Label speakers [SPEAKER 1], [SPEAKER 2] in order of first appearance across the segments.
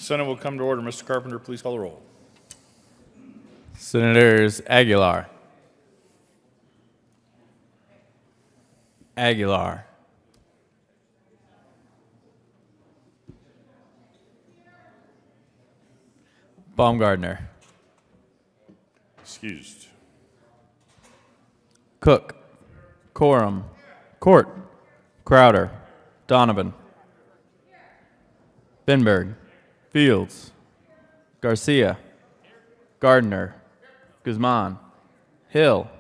[SPEAKER 1] Senate will come to order. Mr. Carpenter, please call the roll.
[SPEAKER 2] Senators Aguilar, Aguilar, Baumgardner,
[SPEAKER 1] Excused.
[SPEAKER 2] Cook, Coram, Court, Crowder, Donovan, Benberg, Fields, Garcia, Gardner, Guzman, Hill,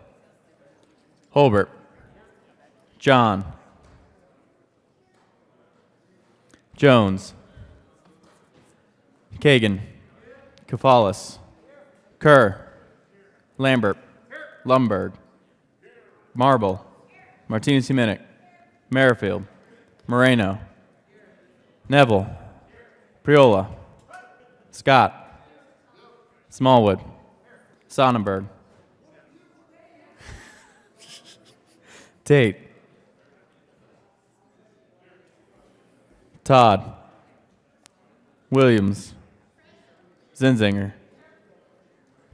[SPEAKER 2] Holbert, John, Jones, Kagan, Kafalis, Kerr, Lambert, Lumberg, Marble, Martinez-Huminick, Merrifield, Moreno, Neville, Priola, Scott, Smallwood, Sonnenberg, Tate, Todd, Williams, Zinzinger.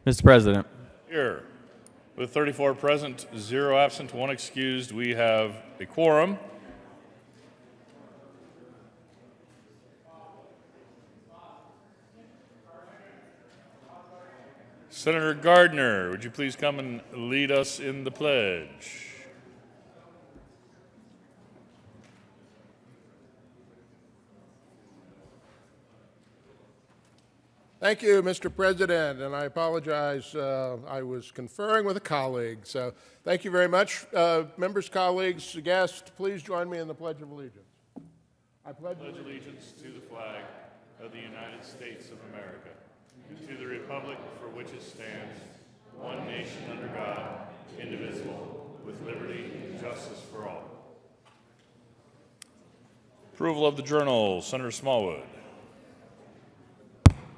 [SPEAKER 2] Mr. President,
[SPEAKER 1] Here. With 34 present, 0 absent, 1 excused, we have a quorum. Senator Gardner, would you please come and lead us in the pledge?
[SPEAKER 3] Thank you, Mr. President, and I apologize. I was conferring with a colleague, so thank you very much. Members, colleagues, guests, please join me in the Pledge of Allegiance. I pledge
[SPEAKER 1] Allegiance to the flag of the United States of America, and to the republic for which it stands, one nation under God, indivisible, with liberty and justice for all. Approval of the journal, Senator Smallwood.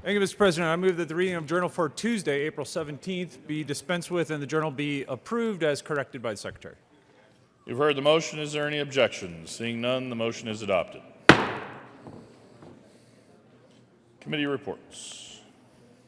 [SPEAKER 4] Thank you, Mr. President. I move that the reading of journal for Tuesday, April 17th, be dispensed with and the journal be approved as corrected by the Secretary.
[SPEAKER 1] You've heard the motion. Is there any objection? Seeing none, the motion is adopted. Committee reports.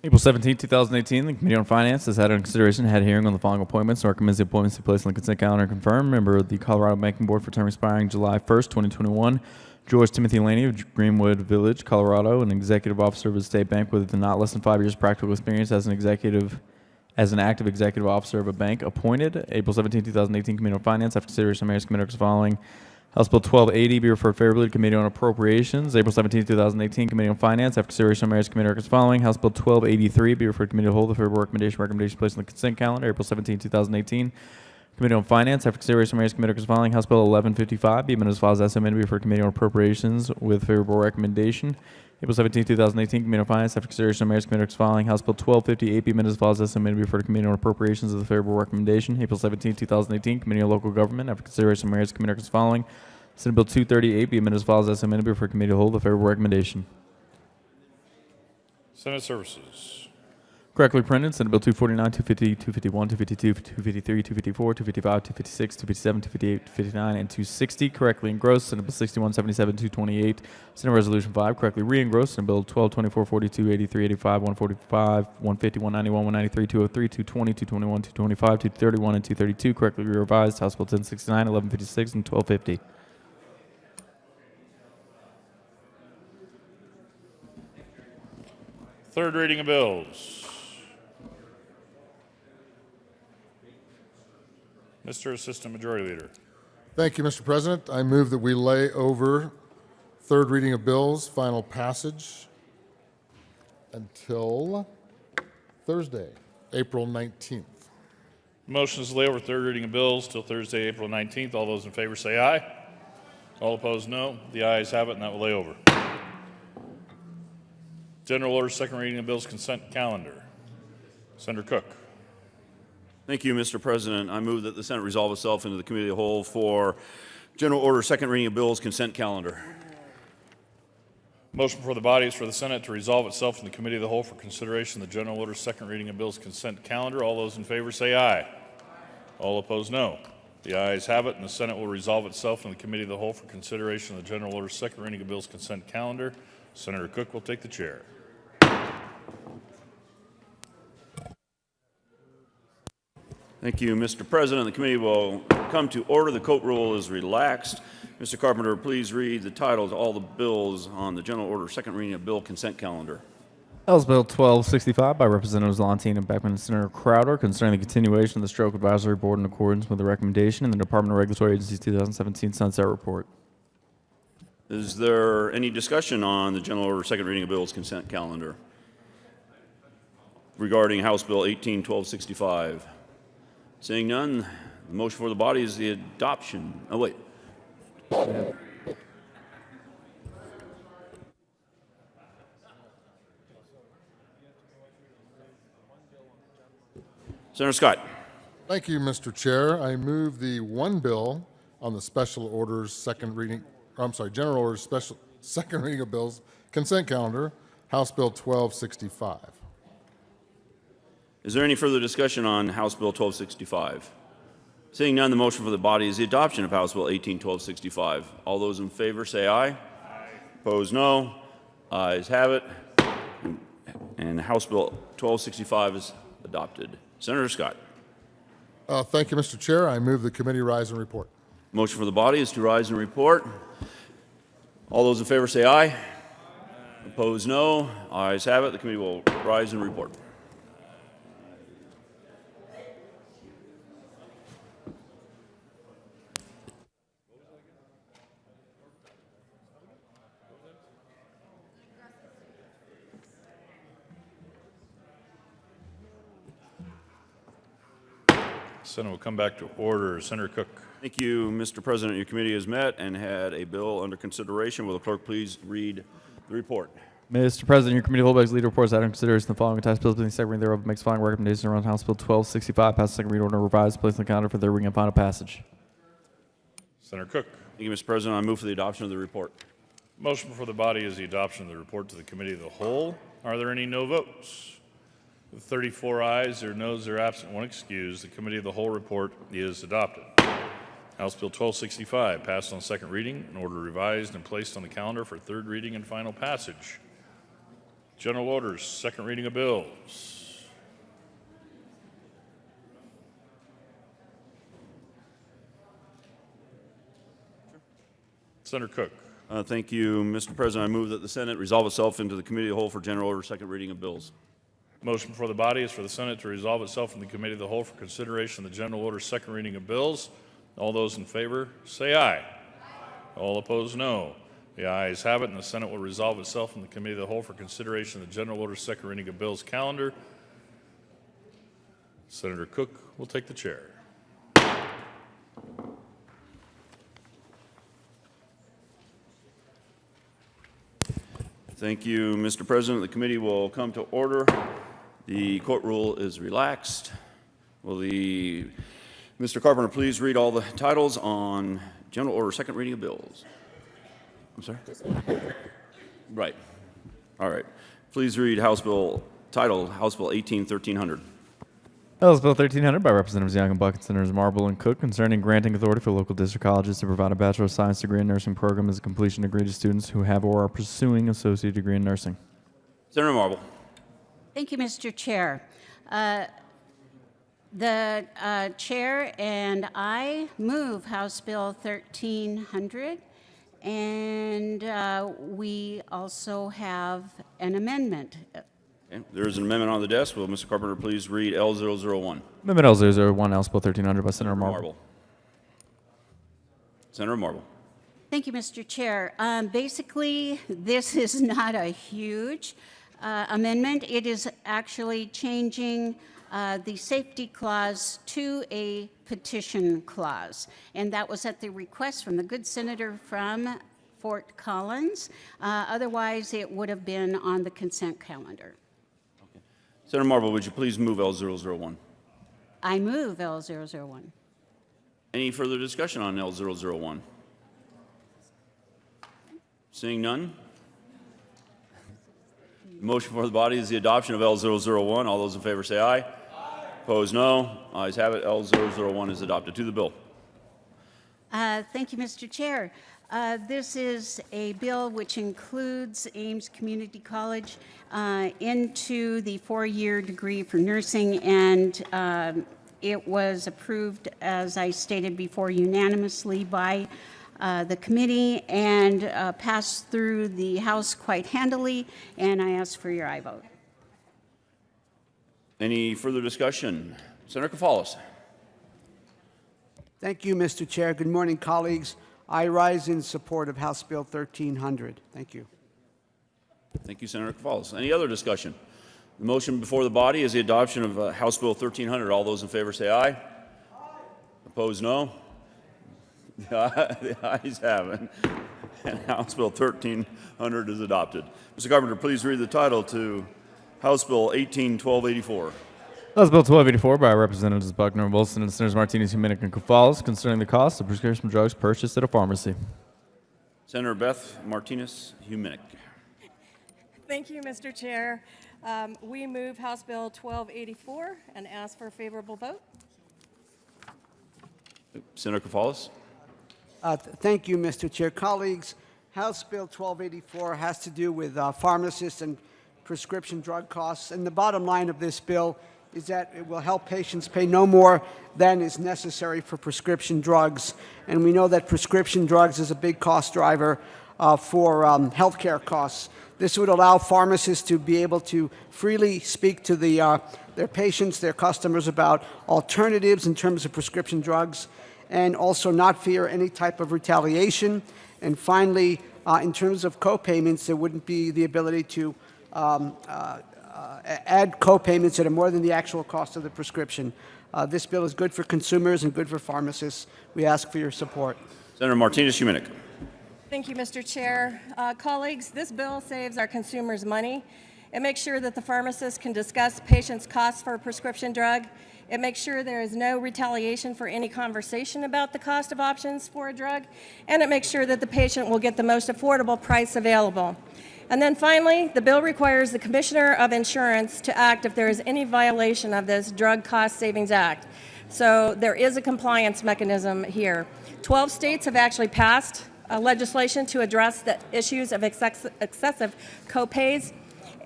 [SPEAKER 2] April 17, 2018, the Committee on Finance has had under consideration and had a hearing on the following appointments and recommends the appointments be placed on the consent calendar and confirmed. Member of the Colorado Banking Board for term expiring July 1st, 2021. George Timothy Laney of Greenwood Village, Colorado, an executive officer of the State Bank with not less than 5 years practical experience as an active executive officer of a bank, appointed. April 17, 2018, Committee on Finance, after consideration of Mayor's Committee following. House Bill 1280 be referred favorably to Committee on Appropriations. April 17, 2018, Committee on Finance, after consideration of Mayor's Committee following. House Bill 1283 be referred to Committee to hold the favorable recommendation placed on the consent calendar. April 17, 2018. Committee on Finance, after consideration of Mayor's Committee following. House Bill 1155 be amended as follows as amended, be referred to Committee on Appropriations with favorable recommendation. April 17, 2018, Committee on Finance, after consideration of Mayor's Committee following. House Bill 1258 be amended as follows as amended, be referred to Committee on Appropriations with a favorable recommendation. April 17, 2018, Committee on Local Government, after consideration of Mayor's Committee following. Senate Bill 238 be amended as follows as amended, be referred to Committee to hold a favorable recommendation.
[SPEAKER 1] Senate Services.
[SPEAKER 2] Correctly printed, Senate Bill 249, 250, 251, 252, 253, 254, 255, 256, 257, 258, 259, and 260. Correctly engrossed, Senate Bill 6177, 228. Senate Resolution 5, correctly re-engrossed, Senate Bill 12, 24, 42, 83, 85, 145, 150, 191, 193, 203, 220, 221, 225, 231, and 232. Correctly revised, House Bill 1069, 1156, and 1250.
[SPEAKER 1] Third reading of bills. Mr. Assistant Majority Leader.
[SPEAKER 5] Thank you, Mr. President. I move that we lay over third reading of bills, final passage, until Thursday, April 19th.
[SPEAKER 1] Motion is to lay over third reading of bills till Thursday, April 19th. All those in favor say aye. All opposed, no. The ayes have it, and that will lay over. General order, second reading of bills, consent calendar. Senator Cook.
[SPEAKER 6] Thank you, Mr. President. I move that the Senate resolve itself into the Committee of the Whole for General Order, second reading of bills, consent calendar.
[SPEAKER 1] Motion before the body is for the Senate to resolve itself in the Committee of the Whole for consideration of the General Order, second reading of bills, consent calendar. All those in favor say aye. All opposed, no. The ayes have it, and the Senate will resolve itself in the Committee of the Whole for consideration of the General Order, second reading of bills, consent calendar. Senator Cook will take the chair.
[SPEAKER 6] Thank you, Mr. President. The committee will come to order. The court rule is relaxed. Mr. Carpenter, please read the titles of all the bills on the general order second reading of bill consent calendar.
[SPEAKER 2] House Bill 1265 by Representatives Lantina, Beckman, and Senator Crowder concerning the continuation of the Stroke Advisory Board in accordance with the recommendation in the Department of Regulatory Agency's 2017 Sunset Report.
[SPEAKER 6] Is there any discussion on the general order second reading of bills consent calendar regarding House Bill 18-1265? Seeing none, the motion for the body is the adoption. Oh, wait. Senator Scott.
[SPEAKER 5] Thank you, Mr. Chair. I move the one bill on the special orders second reading, general orders special second reading of bills consent calendar, House Bill 1265.
[SPEAKER 6] Is there any further discussion on House Bill 1265? Seeing none, the motion for the body is the adoption of House Bill 18-1265. All those in favor say aye. Aye. Opposed, no. Ayes have it. And House Bill 1265 is adopted. Senator Scott.
[SPEAKER 5] Thank you, Mr. Chair. I move the committee rise and report.
[SPEAKER 6] Motion for the body is to rise and report. All those in favor say aye. Opposed, no. Ayes have it. The committee will rise and report.
[SPEAKER 1] Senate will come back to order. Senator Cook.
[SPEAKER 6] Thank you, Mr. President. Your committee has met and had a bill under consideration. Will the clerk please read the report?
[SPEAKER 2] Mr. President, your committee holdback's lead reports out in consideration the following attached bills being second reading thereof makes following recommendations around House Bill 1265 pass second read order revised placed on the calendar for their reading and final passage.
[SPEAKER 1] Senator Cook.
[SPEAKER 6] Thank you, Mr. President. I move for the adoption of the report.
[SPEAKER 1] Motion before the body is the adoption of the report to the committee of the whole. Are there any no votes? With 34 ayes, there are noes, there are absent, one excused. The committee of the whole report is adopted. House Bill 1265 passed on second reading, an order revised and placed on the calendar for third reading and final passage. General orders, second reading of bills. Senator Cook.
[SPEAKER 6] Thank you, Mr. President. I move that the Senate resolve itself into the committee of the whole for general order second reading of bills.
[SPEAKER 1] Motion before the body is for the Senate to resolve itself in the committee of the whole for consideration of the general order second reading of bills. All those in favor say aye. Aye. All opposed, no. The ayes have it, and the Senate will resolve itself in the committee of the whole for consideration of the general order second reading of bills calendar. Senator Cook will take the chair.
[SPEAKER 6] Thank you, Mr. President. The committee will come to order. The court rule is relaxed. Will Mr. Carpenter please read all the titles on general order second reading of bills? I'm sorry? Right. All right. Please read House Bill title, House Bill 18-1300.
[SPEAKER 2] House Bill 1300 by Representatives Young and Bucket, Senators Marble and Cook concerning granting authority for local district colleges to provide a Bachelor of Science degree in nursing program as a completion degree to students who have or are pursuing associate degree in nursing.
[SPEAKER 6] Senator Marble.
[SPEAKER 7] Thank you, Mr. Chair. The chair and I move House Bill 1300, and we also have an amendment.
[SPEAKER 6] Okay. There is an amendment on the desk. Will Mr. Carpenter please read L001?
[SPEAKER 2] Amendment L001, House Bill 1300 by Senator Marble.
[SPEAKER 6] Senator Marble.
[SPEAKER 7] Thank you, Mr. Chair. Basically, this is not a huge amendment. It is actually changing the safety clause to a petition clause, and that was at the request from the good senator from Fort Collins. Otherwise, it would have been on the consent calendar.
[SPEAKER 6] Okay. Senator Marble, would you please move L001?
[SPEAKER 7] I move L001.
[SPEAKER 6] Any further discussion on L001? Seeing none? The motion for the body is the adoption of L001. All those in favor say aye. Aye. Opposed, no. Ayes have it. L001 is adopted. To the bill.
[SPEAKER 7] Thank you, Mr. Chair. This is a bill which includes Ames Community College into the four-year degree for nursing and It was approved, as I stated before, unanimously by the committee and passed through the House quite handily, and I ask for your aye vote.
[SPEAKER 6] Any further discussion? Senator Koufalos.
[SPEAKER 8] Thank you, Mr. Chair. Good morning, colleagues. I rise in support of House Bill 1300. Thank you.
[SPEAKER 6] Thank you, Senator Koufalos. Any other discussion? The motion before the body is the adoption of House Bill 1300. All those in favor say aye. Aye. Opposed, no. The ayes have it. And House Bill 1300 is adopted. Mr. Carpenter, please read the title to House Bill 18-1284.
[SPEAKER 2] House Bill 1284 by Representatives Buckner, Wilson, and Senators Martinez, Huminick, and Koufalos concerning the cost of prescription drugs purchased at a pharmacy.
[SPEAKER 6] Senator Beth Martinez Huminick.
[SPEAKER 9] Thank you, Mr. Chair. We move House Bill 1284 and ask for a favorable vote.
[SPEAKER 6] Senator Koufalos.
[SPEAKER 8] Thank you, Mr. Chair. Colleagues, House Bill 1284 has to do with pharmacists and prescription drug costs. And the bottom line of this bill is that it will help patients pay no more than is necessary for prescription drugs. And we know that prescription drugs is a big cost driver for healthcare costs. This would allow pharmacists to be able to freely speak to their patients, their customers, about alternatives in terms of prescription drugs, and also not fear any type of retaliation. And finally, in terms of co-payments, there wouldn't be the ability to add co-payments that are more than the actual cost of the prescription. This bill is good for consumers and good for pharmacists. We ask for your support.
[SPEAKER 6] Senator Martinez Huminick.
[SPEAKER 9] Thank you, Mr. Chair. Colleagues, this bill saves our consumers money. It makes sure that the pharmacist can discuss patients' costs for a prescription drug. It makes sure there is no retaliation for any conversation about the cost of options for a drug. And it makes sure that the patient will get the most affordable price available. And then finally, the bill requires the Commissioner of Insurance to act if there is any violation of this Drug Cost Savings Act. So there is a compliance mechanism here. 12 states have actually passed legislation to address the issues of excessive co-pays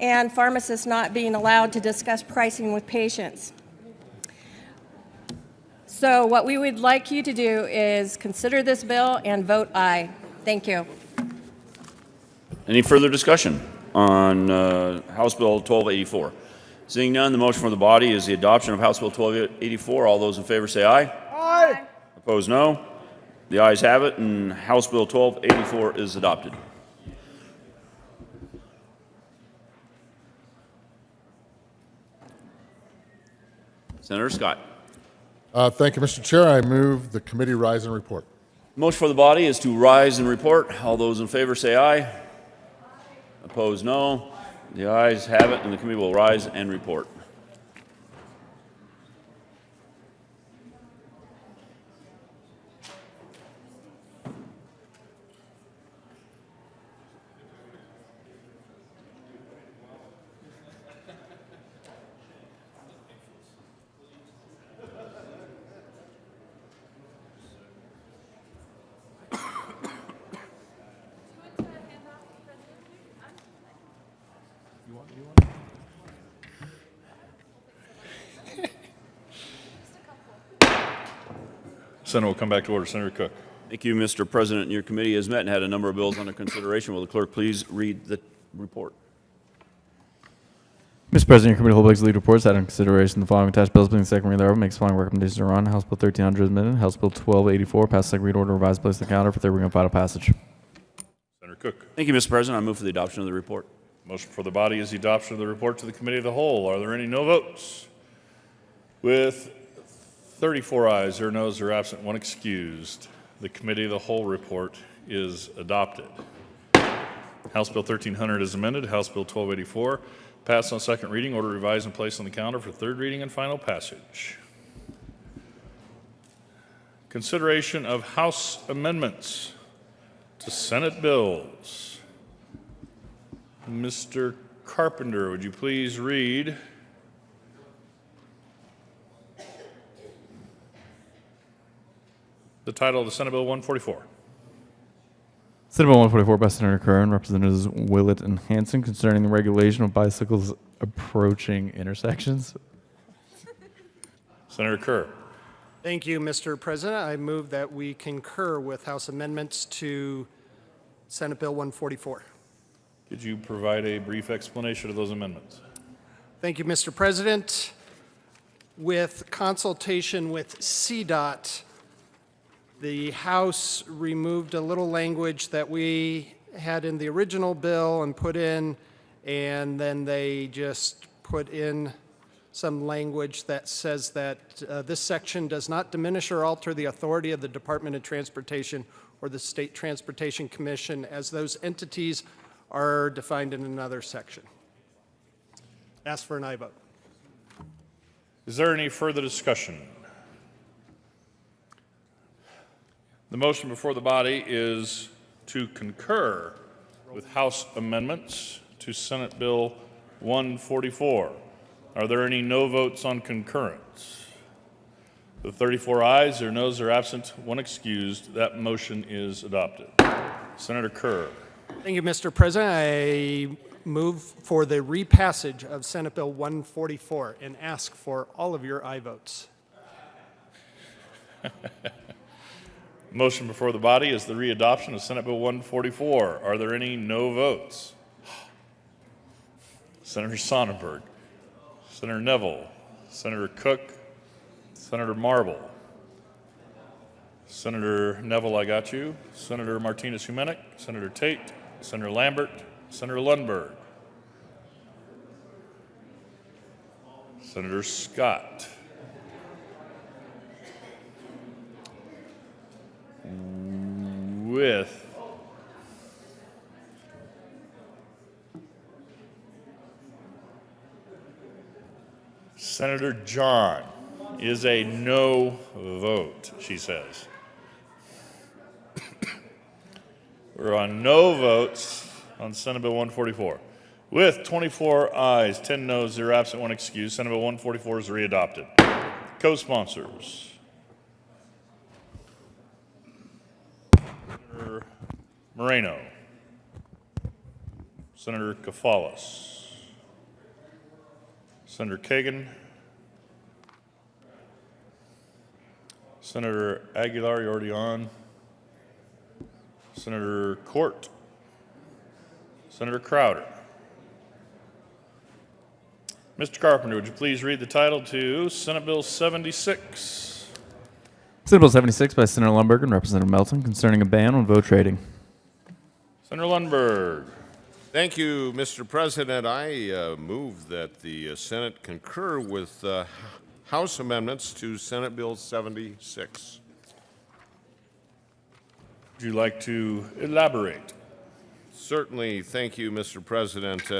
[SPEAKER 9] and pharmacists not being allowed to discuss pricing with patients. So what we would like you to do is consider this bill and vote aye. Thank you.
[SPEAKER 6] Any further discussion on House Bill 1284? Seeing none, the motion for the body is the adoption of House Bill 1284. All those in favor say aye.
[SPEAKER 8] Aye.
[SPEAKER 6] Opposed, no. The ayes have it, and House Bill 1284 is adopted. Senator Scott.
[SPEAKER 5] Thank you, Mr. Chair. I move the committee rise and report.
[SPEAKER 6] Motion for the body is to rise and report. All those in favor say aye. Opposed, no. The ayes have it, and the committee will rise and report.
[SPEAKER 1] Senate will come back to order. Senator Cook.
[SPEAKER 6] Thank you, Mr. President. Your committee has met and had a number of bills under consideration. Will the clerk please read the report?
[SPEAKER 2] Mr. President, your committee holds lead reports that in consideration the following attached bills being second reading thereof makes the following recommendations are on. House Bill 1300 is amended. House Bill 1284 passed second read order revised place on the calendar for third reading and final passage.
[SPEAKER 1] Senator Cook.
[SPEAKER 6] Thank you, Mr. President. I move for the adoption of the report.
[SPEAKER 1] Motion for the body is the adoption of the report to the committee of the whole. Are there any no votes? With 34 ayes, 0 noes, or absent, 1 excused, the committee of the whole report is adopted. House Bill 1300 is amended. House Bill 1284 passed on second reading, order revised and placed on the calendar for third reading and final passage. Consideration of House amendments to Senate bills. Mr. Carpenter, would you please read the title of the Senate Bill 144?
[SPEAKER 2] Senate Bill 144 by Senator Curran, Representatives Willett and Hansen concerning the regulation of bicycles approaching intersections.
[SPEAKER 1] Senator Kerr.
[SPEAKER 10] Thank you, Mr. President. I move that we concur with House amendments to Senate Bill 144.
[SPEAKER 1] Could you provide a brief explanation of those amendments?
[SPEAKER 10] Thank you, Mr. President. With consultation with CDOT, the House removed a little language that we had in the original bill and put in, and then they just put in some language that says that this section does not diminish or alter the authority of the Department of Transportation or the State Transportation Commission, as those entities are defined in another section. Ask for an aye vote.
[SPEAKER 1] Is there any further discussion? The motion before the body is to concur with House amendments to Senate Bill 144. Are there any no votes on concurrence? With 34 ayes, there are noes or absent, one excused. That motion is adopted. Senator Kerr.
[SPEAKER 10] Thank you, Mr. President. I move for the repassage of Senate Bill 144 and ask for all of your aye votes.
[SPEAKER 1] Motion before the body is the readoption of Senate Bill 144. Are there any no votes? Senator Sonnenberg, Senator Neville, Senator Cook, Senator Marble, Senator Neville, I got you, Senator Martinez-Humenick, Senator Tate, Senator Lambert, Senator Lundberg, Senator Scott, with Senator John is a no vote, she says. We're on no votes on Senate Bill 144. With 24 ayes, 10 noes, 0 absent, 1 excused, Senate Bill 144 is readopted. Co-sponsors. Senator Moreno. Senator Kafalas. Senator Kagan. Senator Aguilar, you're already on. Senator Court. Senator Crowder. Mr. Carpenter, would you please read the title to Senate Bill 76?
[SPEAKER 2] Senate Bill 76 by Senator Lundberg and Representative Melton concerning a ban on vote trading.
[SPEAKER 1] Senator Lundberg.
[SPEAKER 3] Thank you, Mr. President. I move that the Senate concur with House amendments to Senate Bill 76.
[SPEAKER 1] Would you like to elaborate?
[SPEAKER 3] Certainly. Thank you, Mr. President.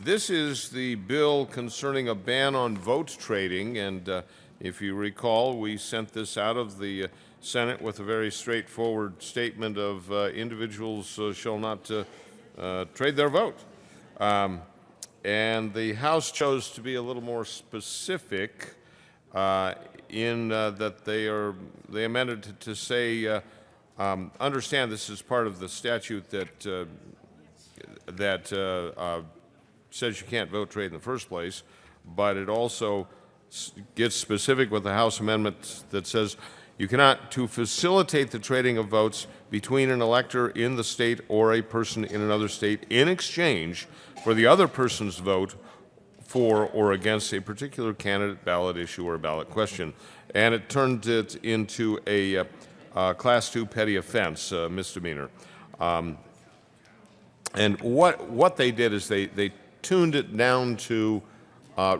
[SPEAKER 3] This is the bill concerning a ban on vote trading, and if you recall, we sent this out of the Senate with a very straightforward statement of individuals shall not trade their vote. And the House chose to be a little more specific in that they amended to say, understand this is part of the statute that says you can't vote trade in the first place, but it also gets specific with the House amendment that says you cannot, to facilitate the trading of votes between an elector in the state or a person in another state in exchange for the other person's vote for or against a particular candidate, ballot issue, or ballot question. And it turned it into a Class 2 petty offense, misdemeanor. And what they did is they tuned it down to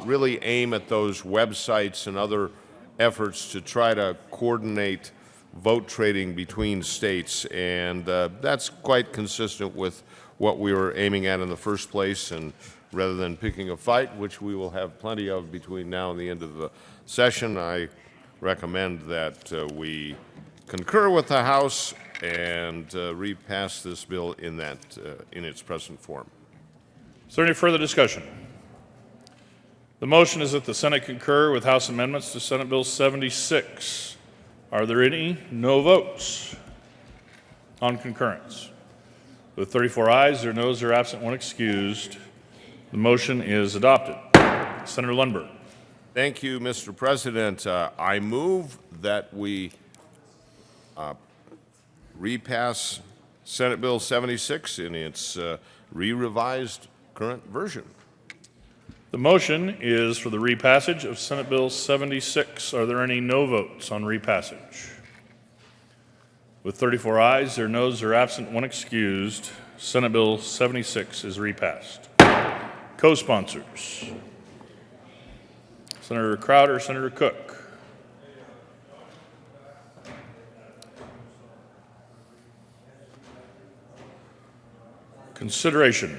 [SPEAKER 3] really aim at those websites and other efforts to try to coordinate vote trading between states, and that's quite consistent with what we were aiming at in the first place. And rather than picking a fight, which we will have plenty of between now and the end of the session, I recommend that we concur with the House and repass this bill in its present form.
[SPEAKER 1] Is there any further discussion? The motion is that the Senate concur with House amendments to Senate Bill 76. Are there any no votes on concurrence? With 34 ayes, 0 noes, 0 absent, 1 excused, the motion is adopted. Senator Lundberg.
[SPEAKER 11] Thank you, Mr. President. I move that we repass Senate Bill 76 in its re-revised current version.
[SPEAKER 1] The motion is for the repassage of Senate Bill 76. Are there any no votes on repassage? With 34 ayes, there are noes, or absent, one excused, Senate Bill 76 is repassed. Co-sponsors: Senator Crowder, Senator Cook. Consideration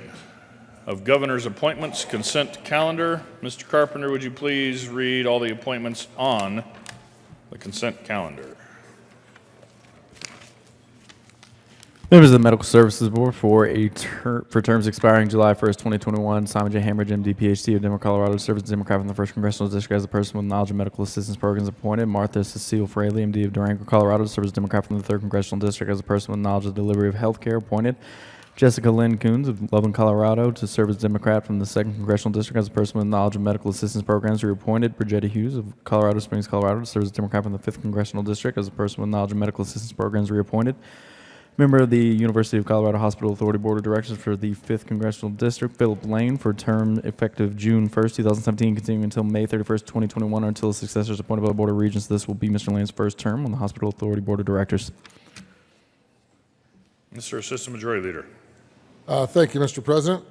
[SPEAKER 1] of governor's appointments consent calendar. Mr. Carpenter, would you please read all the appointments on the consent calendar?
[SPEAKER 2] Members of the Medical Services Board for terms expiring July 1st, 2021, Simon J. Hambridge, MD, PhD of Denver, Colorado, serves as Democrat from the 1st Congressional District as a person with knowledge of medical assistance programs appointed. Martha Cecile Fraley, MD of Durango, Colorado, serves as Democrat from the 3rd Congressional District as a person with knowledge of the delivery of health care appointed. Jessica Lynn Coons of Loveland, Colorado, to serve as Democrat from the 2nd Congressional District as a person with knowledge of medical assistance programs, reappointed. Bridgetta Hughes of Colorado Springs, Colorado, to serve as Democrat from the 5th Congressional District as a person with knowledge of medical assistance programs, reappointed. Member of the University of Colorado Hospital Authority Board of Directors for the 5th Congressional District, Philip Lane, for a term effective June 1st, 2017, continuing until May 31st, 2021, or until a successor is appointed by the Board of Regents. This will be Mr. Lane's first term on the Hospital Authority Board of Directors.
[SPEAKER 1] Mr. Assistant Majority Leader.
[SPEAKER 5] Thank you, Mr. President.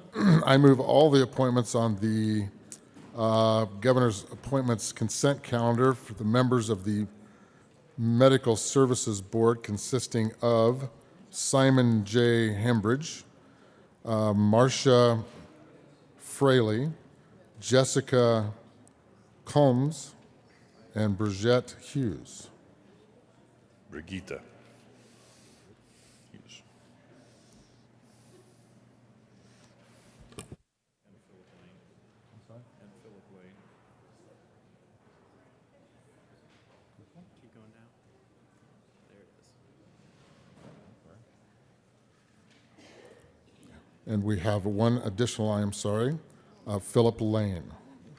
[SPEAKER 5] I move all the appointments on the governor's appointments consent calendar for the members of the Medical Services Board, consisting of Simon J. Hambridge, Marcia Fraley, Jessica Combs, and Bridgette Hughes.
[SPEAKER 1] Brigitte Hughes.
[SPEAKER 5] And we have one additional, I am sorry, Philip Lane,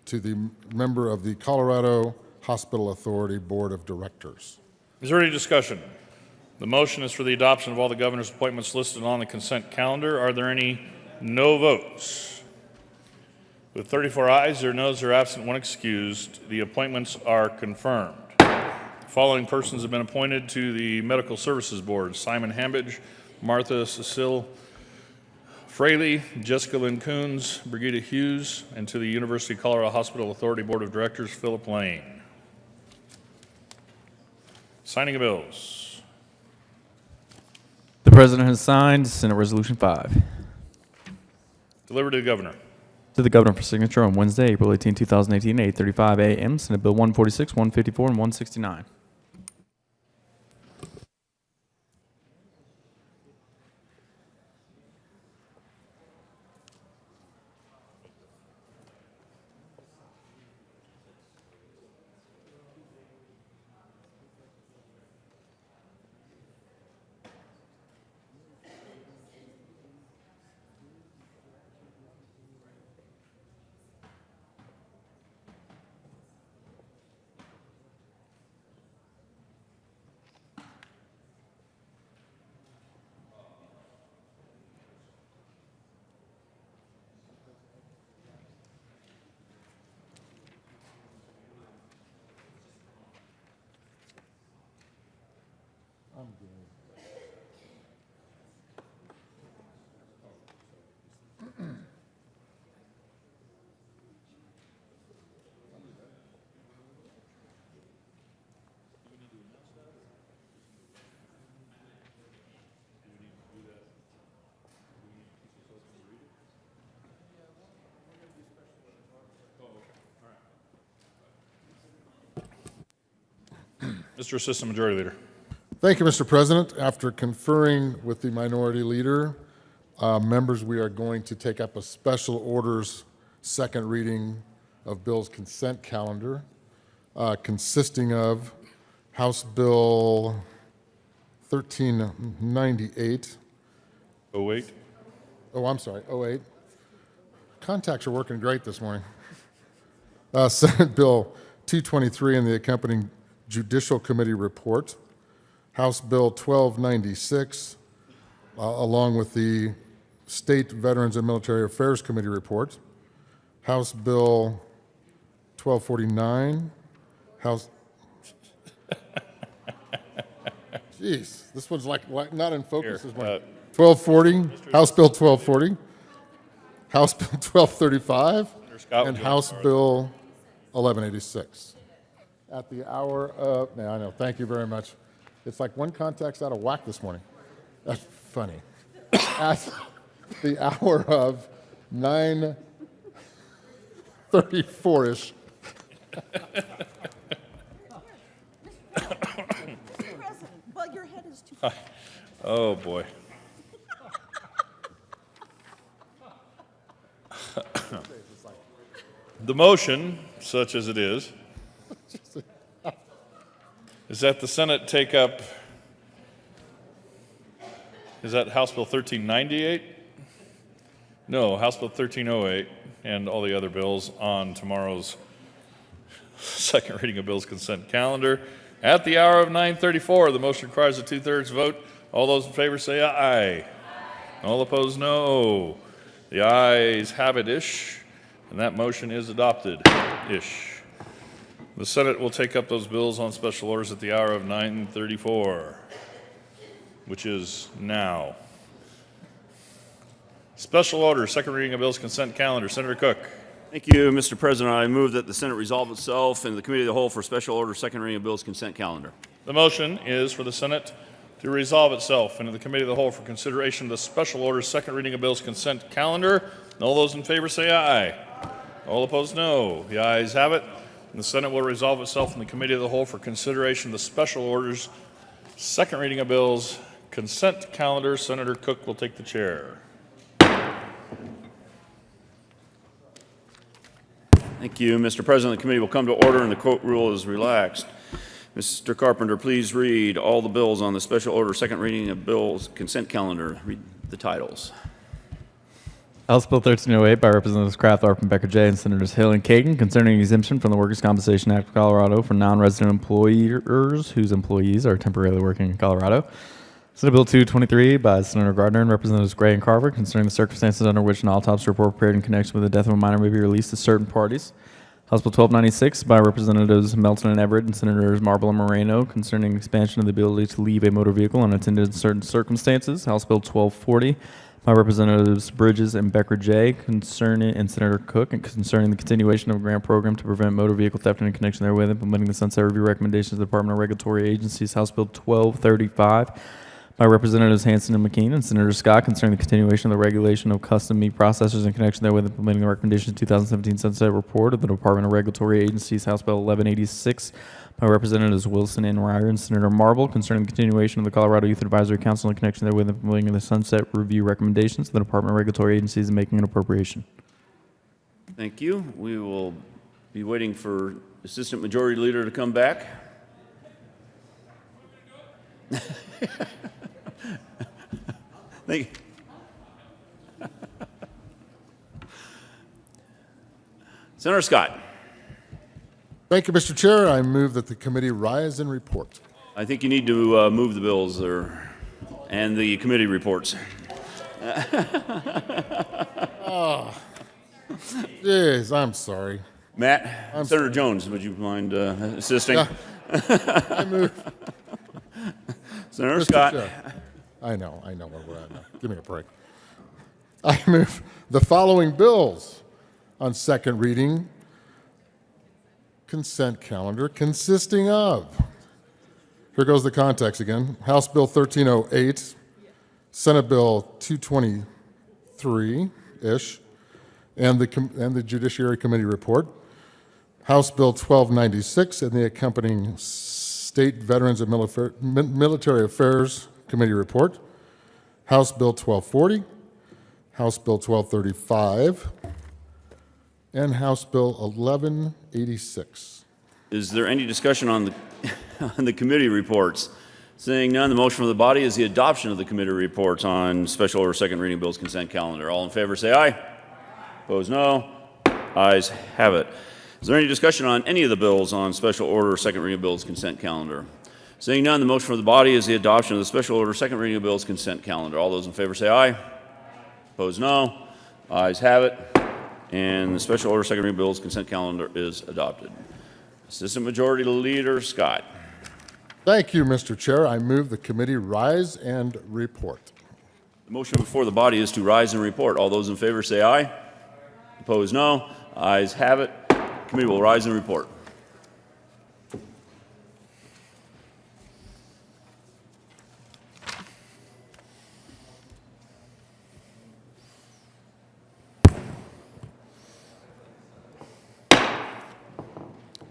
[SPEAKER 5] to the member of the Colorado Hospital Authority Board of Directors.
[SPEAKER 1] Is there any discussion? The motion is for the adoption of all the governor's appointments listed on the consent calendar. Are there any no votes? With 34 ayes, there are noes, or absent, one excused. The appointments are confirmed. The following persons have been appointed to the Medical Services Board: Simon Hambridge, Martha Cecile Fraley, Jessica Lynn Coons, Bridgette Hughes, and to the University of Colorado Hospital Authority Board of Directors, Philip Lane. Signing of bills.
[SPEAKER 2] The President has signed Senate Resolution 5.
[SPEAKER 1] Delivered to the Governor.
[SPEAKER 2] To the Governor for signature on Wednesday, April 18, 2018, 8:35 a.m. Senate Bill 146, 154, and 169.
[SPEAKER 1] Mr. Assistant Majority Leader.
[SPEAKER 5] Thank you, Mr. President. After conferring with the Minority Leader, members, we are going to take up a special orders second reading of Bill's consent calendar, consisting of House Bill 1398.
[SPEAKER 1] 08.
[SPEAKER 5] Oh, I'm sorry, 08. Contacts are working great this morning. Senate Bill 223 and the accompanying Judicial Committee report, House Bill 1296, along with the State Veterans and Military Affairs Committee report, House Bill 1249, House... Jeez, this one's like not in focus.
[SPEAKER 1] Here,
[SPEAKER 5] 1240, House Bill 1240, House Bill 1235,
[SPEAKER 1] Scott,
[SPEAKER 5] and
[SPEAKER 1] would you like
[SPEAKER 5] House
[SPEAKER 1] to start?
[SPEAKER 5] Bill 1186. At the hour of, I know, thank you very much. It's like one contact's out of whack this morning. That's funny. At the hour of 9:34-ish,
[SPEAKER 9] Well, your head is too.
[SPEAKER 1] Oh, boy. The motion, such as it is that the Senate take up, is that House Bill 1398? No, House Bill 1308 and all the other bills on tomorrow's second reading of bills consent calendar. At the hour of 9:34, the motion requires a 2/3 vote. All those in favor say aye. All opposed, no. The ayes have it-ish, and that motion is adopted-ish. The Senate will take up those bills on special orders at the hour of 9:34, which is now. Special order, second reading of bills consent calendar. Senator Cook.
[SPEAKER 6] Thank you, Mr. President. I move that the Senate resolve itself in the Committee of the Whole for special order second reading of bills consent calendar.
[SPEAKER 1] The motion is for the Senate to resolve itself into the Committee of the Whole for consideration of the special order second reading of bills consent calendar. And all those in favor say aye. All opposed, no. The ayes have it. And the Senate will resolve itself in the Committee of the Whole for consideration of the special orders second reading of bills consent calendar. Senator Cook will take the chair.
[SPEAKER 6] Thank you, Mr. President. The committee will come to order and the court rule is relaxed. Mr. Carpenter, please read all the bills on the special order second reading of bills consent calendar. Read the titles.
[SPEAKER 2] House Bill 1308 by Representatives Kraft, Arp, and Becker J. and Senators Hill and Kagan concerning exemption from the Workers' Compensation Act of Colorado for non-resident employers whose employees are temporarily working in Colorado. Senate Bill 223 by Senator Gardner and Representatives Gray and Carver concerning the circumstances under which an autopsy report prepared in connection with the death of a minor may be released to certain parties. House Bill 1296 by Representatives Melton and Everett and Senators Marble and Moreno concerning expansion of the ability to leave a motor vehicle unattended in certain circumstances. House Bill 1240 by Representatives Bridges and Becker J. concerning and Senator Cook and concerning the continuation of a grant program to prevent motor vehicle theft and in connection therewith, implementing the sunset review recommendations of the Department of Regulatory Agencies. House Bill 1235 by Representatives Hansen and McKean and Senator Scott concerning the continuation of the regulation of custom meat processors in connection therewith, implementing the recommendations of the 2017 Sunset Report of the Department of Regulatory Agencies. House Bill 1186 by Representatives Wilson and Ryer and Senator Marble concerning the continuation of the Colorado Youth Advisory Council in connection therewith, implementing the Sunset Review recommendations of the Department of Regulatory Agencies and making an appropriation.
[SPEAKER 6] Thank you. We will be waiting for Assistant Majority Leader to come back. Thank you. Senator Scott.
[SPEAKER 5] Thank you, Mr. Chair. I move that the committee rise and report.
[SPEAKER 6] I think you need to move the bills and the committee reports.
[SPEAKER 5] Jeez, I'm sorry.
[SPEAKER 6] Matt, Senator Jones, would you mind assisting?
[SPEAKER 5] Yeah. I move.
[SPEAKER 6] Senator
[SPEAKER 5] Mr.
[SPEAKER 6] Scott.
[SPEAKER 5] Chair, I know where we're at now. Give me a break. I move the following bills on second reading consent calendar consisting of, here goes the context again, House Bill 1308, Senate Bill 223-ish, and the Judiciary Committee report, House Bill 1296 and the accompanying State Veterans and Military Affairs Committee report, House Bill 1240, House Bill 1235, and House Bill 1186.
[SPEAKER 6] Is there any discussion on the on the committee reports? Seeing none, the motion from the body is the adoption of the committee reports on special order second reading bills consent calendar. All in favor say aye. Opposed no. Ayes have it. Is there any discussion on any of the bills on special order second reading of bills consent calendar? Seeing none, the motion for the body is the adoption of the special order second reading of bills consent calendar. All those in favor say aye. Opposed, no. Ayes have it. And the special order second reading of bills consent calendar is adopted. Assistant Majority Leader Scott.
[SPEAKER 5] Thank you, Mr. Chair. I move the committee rise and report.
[SPEAKER 6] The motion before the body is to rise and report. All those in favor say aye. Opposed, no. Ayes have it. Committee will rise and report.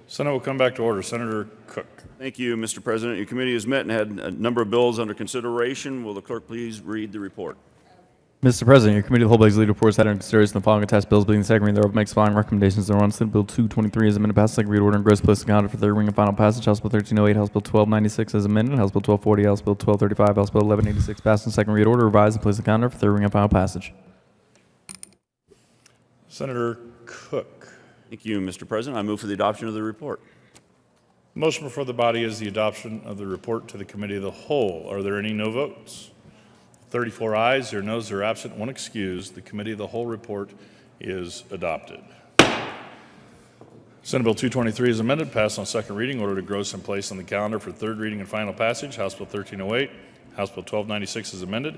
[SPEAKER 1] Senate will come back to order. Senator Cook.
[SPEAKER 6] Thank you, Mr. President. Your committee has met and had a number of bills under consideration. Will the clerk please read the report?
[SPEAKER 2] Mr. President, your committee of the whole legislative reports had under consideration the following attached bills being the second reading thereof makes the following recommendations thereon. Senate Bill 223 as amended passed second read order and gross place accounted for third reading and final passage. House Bill 1308, House Bill 1296 as amended, House Bill 1240, House Bill 1235, House Bill 1186 passed in second read order, revised and placed accounted for third reading and final passage.
[SPEAKER 1] Senator Cook.
[SPEAKER 6] Thank you, Mr. President. I move for the adoption of the report.
[SPEAKER 1] The motion before the body is the adoption of the report to the committee of the whole. Are there any no votes? 34 ayes, 0 noes, 0 absent, 1 excused. The committee of the whole report is adopted. Senate Bill 223 is amended, passed on second reading, ordered to gross and placed on the calendar for third reading and final passage. House Bill 1308, House Bill 1296 is amended,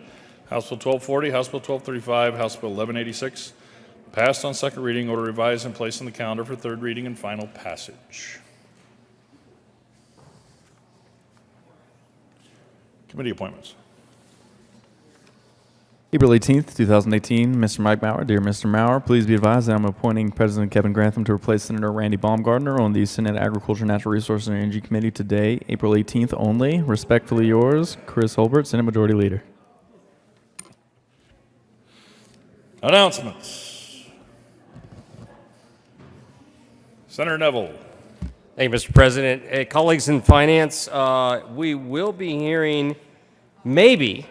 [SPEAKER 1] House Bill 1240, House Bill 1235, House Bill 1186, passed on second reading, ordered revised and placed on the calendar for third reading and final passage. Committee appointments.
[SPEAKER 2] April 18th, 2018, Mr. Mike Maurer. Dear Mr. Maurer, please be advised that I'm appointing President Kevin Grantham to replace Senator Randy Baumgardner on the Senate Agriculture, Natural Resources, and Energy Committee today, April 18th only. Respectfully yours, Chris Holbert, Senate Majority Leader.
[SPEAKER 1] Announcements. Senator Neville.
[SPEAKER 12] Thank you, Mr. President. Colleagues in finance, we will be hearing maybe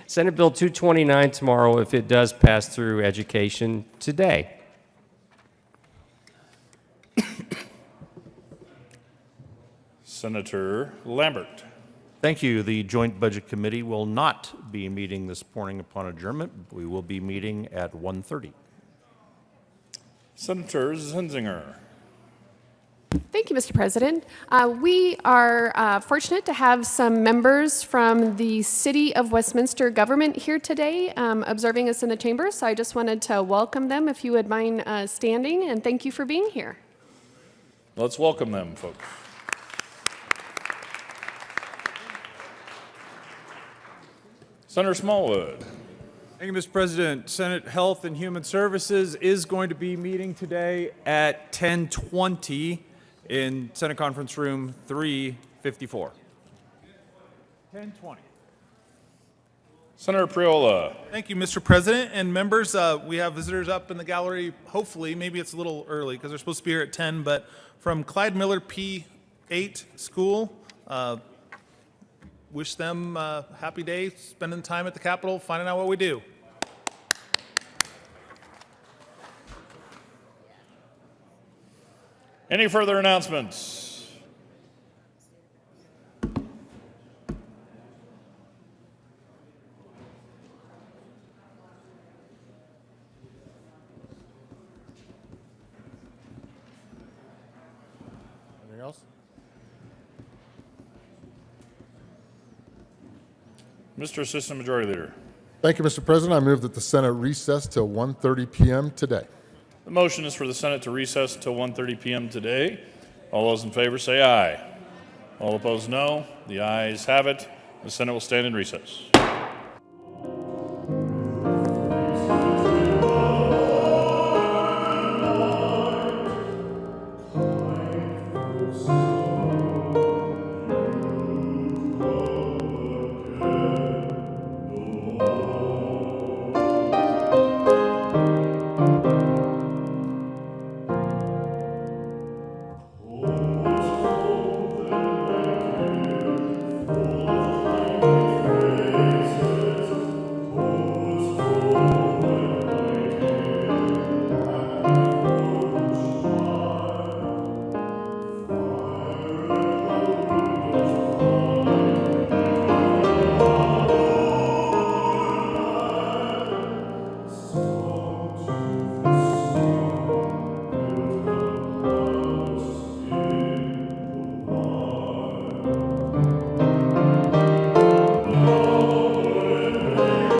[SPEAKER 12] Senate Bill 229 tomorrow if it does pass through education today.
[SPEAKER 1] Senator Lambert.
[SPEAKER 13] Thank you. The Joint Budget Committee will not be meeting this morning upon adjournment. We will be meeting at 1:30.
[SPEAKER 1] Senator Zinzinger.
[SPEAKER 14] Thank you, Mr. President. We are fortunate to have some members from the City of Westminster government here today observing us in the chamber, so I just wanted to welcome them if you would mind standing, and thank you for being here.
[SPEAKER 1] Let's welcome them, folks. Senator Smallwood.
[SPEAKER 4] Thank you, Mr. President. Senate Health and Human Services is going to be meeting today at 10:20 in Senate Conference Room 354. 10:20.
[SPEAKER 1] Senator Priola.
[SPEAKER 15] Thank you, Mr. President and members. We have visitors up in the gallery. Hopefully, maybe it's a little early because they're supposed to be here at 10, but from Clyde Miller P8 School. Wish them a happy day, spending time at the Capitol, finding out what we do.
[SPEAKER 1] Any further announcements?
[SPEAKER 5] Anything else?
[SPEAKER 1] Mr. Assistant Majority Leader.
[SPEAKER 5] Thank you, Mr. President. I move that the Senate recess till 1:30 p.m. today.
[SPEAKER 1] The motion is for the Senate to recess until 1:30 p.m. today. All those in favor say aye. All opposed, no. The ayes have it. The Senate will stand in recess.